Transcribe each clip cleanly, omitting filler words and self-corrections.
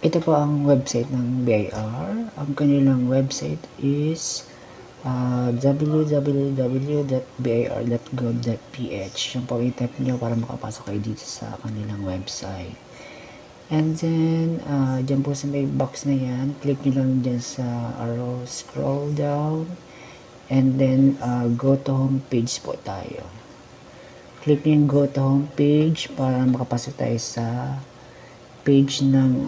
Ito po ang website ng BIR. Ang kanilang website is www.bir.gov.ph. Yung po i-type nyo para makapasok kayo dito sa kanilang website. And then, dyan po sa may box na yan, click nyo lang dyan sa arrow, scroll down, and then go to home page po tayo. Click nyo yung go to home page para makapasok tayo sa page ng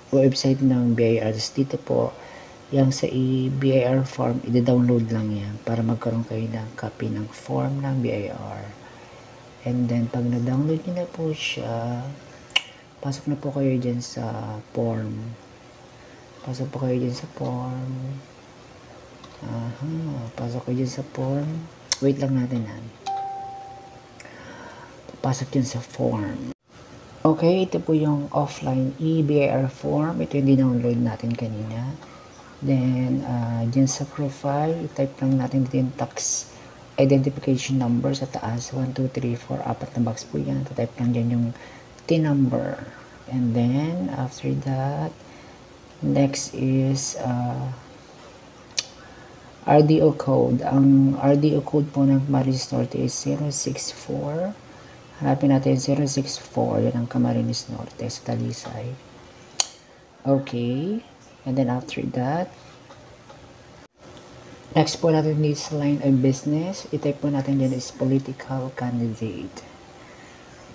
website ng BIR. Dito po, yung sa BIR form, i-download lang yan para magkaroon kayo ng copy ng form ng BIR. And then, pag na-download nyo na po siya, pasok na po kayo dyan sa form. Pasok po kayo dyan sa form. Pasok kayo dyan sa form. Wait lang natin ha. Pasok dyan sa form. Okay, ito po yung offline BIR form. Ito yung dinownload natin kanina. Then, dyan sa profile, i-type lang natin dito yung tax identification number sa taas. 1, 2, 3, 4, apat na box po yan. Type lang dyan yung TIN number. And then, after that, next is RDO code. Ang RDO code po ng Camarines Norte is 064. Hanapin natin 064. Yan ang Camarines Norte sa Talisay. Okay. And then after that, next po natin dito sa line of business, i-type po natin dyan is political candidate.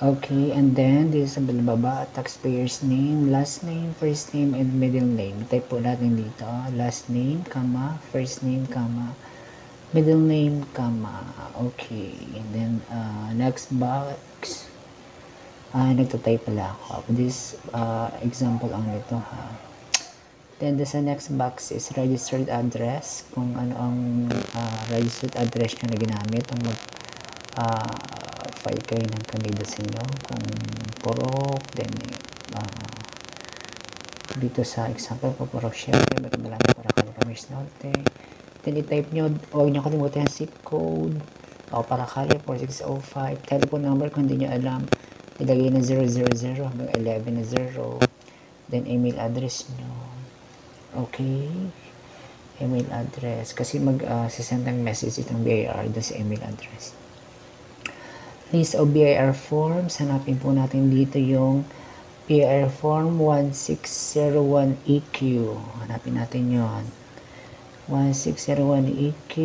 Okay, and then dito sa baba, taxpayer's name, last name, first name, and middle name. I-type po natin dito, last name, comma, first name, comma, middle name, comma. Okay, and then next box, nagtatype pala ako. This example ang ito ha. Then, sa next box is registered address. Kung ano ang registered address nyo na ginamit. Kung mag-file kayo ng candidacy nyo. Kung Purok, then dito sa example po, Purok syempre, Magdalena para Camarines Norte. Then, i-type nyo, huwag nyo kalimutan yung zip code. O para Cali 4605. Telephone number kung hindi nyo alam. Ilagay na 000 hanggang 11 na 0. Then, email address nyo. Okay, email address. Kasi mag-send ng message itong BIR doon sa email address. List of BIR forms. Hanapin po natin dito yung BIR form 1601EQ. Hanapin natin yon 1601EQ.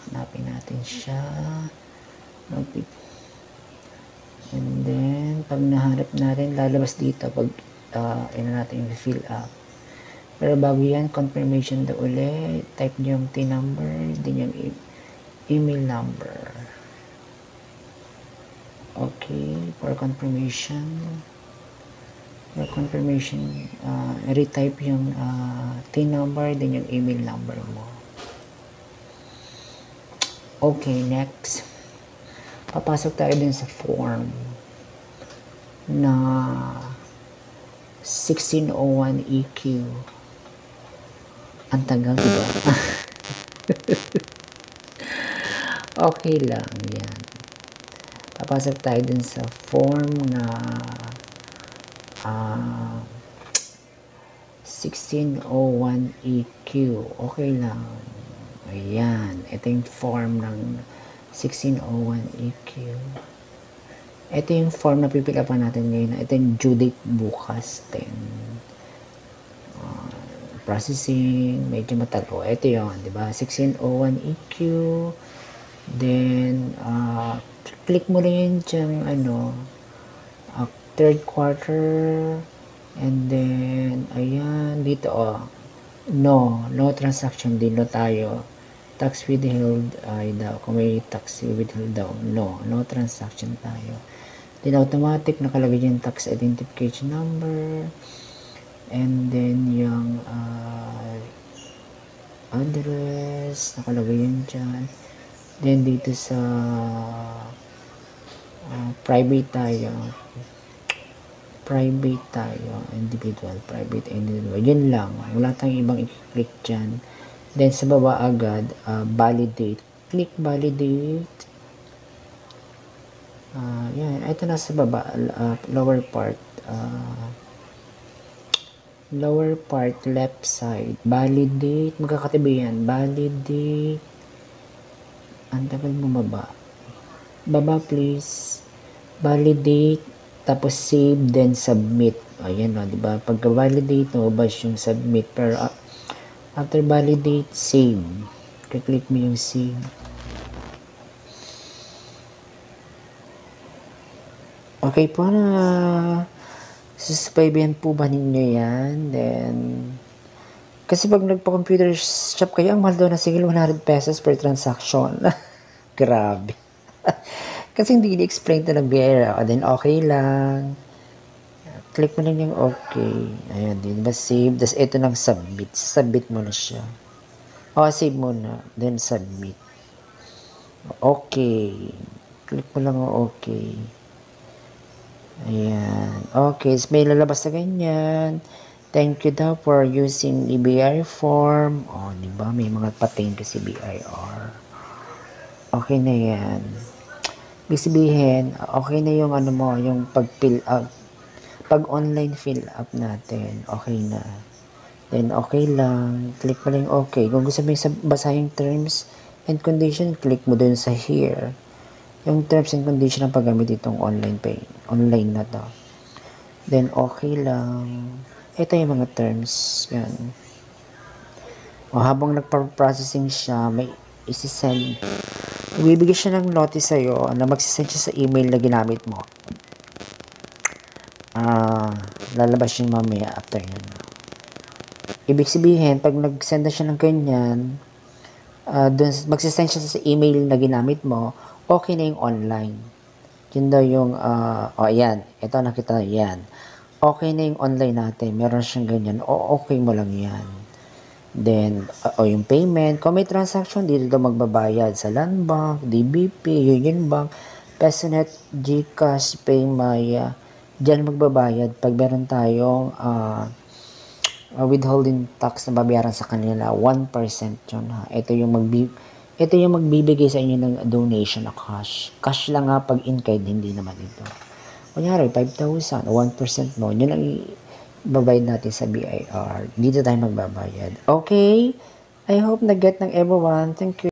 Hanapin natin siya. And then, pag nahanap natin, lalabas dito pag natin yung fill up. Pero bago yan, confirmation daw ulit. Type nyo yung TIN number, din yung email number. Okay, for confirmation. Retype yung TIN number, din yung email number mo. Okay, next. Papasok tayo din sa form na 1601EQ. Ang tagal, diba? Okay lang, yan. Papasok tayo dun sa form na 1601EQ. Okay lang. Ayan. Ito yung form ng 1601EQ. Ito yung form na pipilapan natin ngayon. Ito yung due date bukas 10. Processing, medyo matalo. Ito yun, di ba? 1601EQ. Then, click mo lang yun dyan, third quarter. And then, ayan, dito, no transaction din, no tayo. Tax withheld, ay daw, kung may tax withheld daw, no transaction tayo. Then, automatic, nakalagay yung tax identification number. And then, yung address, nakalagay yun dyan. Then, dito sa private tayo. Individual. Yun lang. Wala tayong ibang i-click dyan. Then, sa baba agad, validate. Click validate. Yan. Ito na sa baba, lower part. lower part, left side. Validate. Magkakatabi yan. Validate. Ang tagal mo baba. Baba please. Validate. Tapos save, then submit. Ayan o, diba? Pagka-validate, nababas yung submit. Pero after validate, save. Click mo yung save. Okay po na. Susubaybayan po ba ninyo yan? Then, kasi pag nagpa-computer shop kayo, ang mahal daw na single 100 pesos per transaction. Grabe. Kasi hindi i-explain ito ng BIR. Then, okay lang. Click mo lang yung okay. Ayan, din ba save? Tapos, ito lang submit. Submit mo na siya. Save mo na. Then, submit. Okay. Click mo lang yung okay. Ayan. Okay, so may lalabas na ganyan. Thank you daw for using the BIR form. Diba? May mga patain kasi BIR. Okay na yan. Ibig sabihin, okay na yung ano mo, yung pag-fill up. Pag online fill up natin, okay na. Then, okay lang. Click mo lang okay. Kung gusto mo yung basahin terms and condition, click mo dun sa here. Yung terms and condition ng paggamit itong online pay. Online na to. Then, okay lang. Ito yung mga terms. Yan. Habang nagpa-processing siya, may isi-send. Ibibigay siya ng notice sa'yo na magsisend siya sa email na ginamit mo. Lalabas yun mamaya after yun. Ibig sabihin, pag nag-send na siya ng ganyan, magsisend siya sa email na ginamit mo, okay na yung online. Yun daw yung, ayan, ito nakita na yan. Okay na yung online natin, meron siyang ganyan, okay mo lang yan. Then, yung payment, kung may transaction, dito daw magbabayad sa Land Bank, DBP, Union Bank, Pesonet, GCash, Paymaya, diyan magbabayad pag meron tayong withholding tax na babayaran sa kanila, 1% yun ha. Ito yung magbibigay sa inyo ng donation na cash. Cash lang nga pag in-kind, hindi naman ito. Kunyari, 5,000, 1% mo, yun ang babayad natin sa BIR. Dito tayo magbabayad. Okay? I hope na-get ng everyone. Thank you.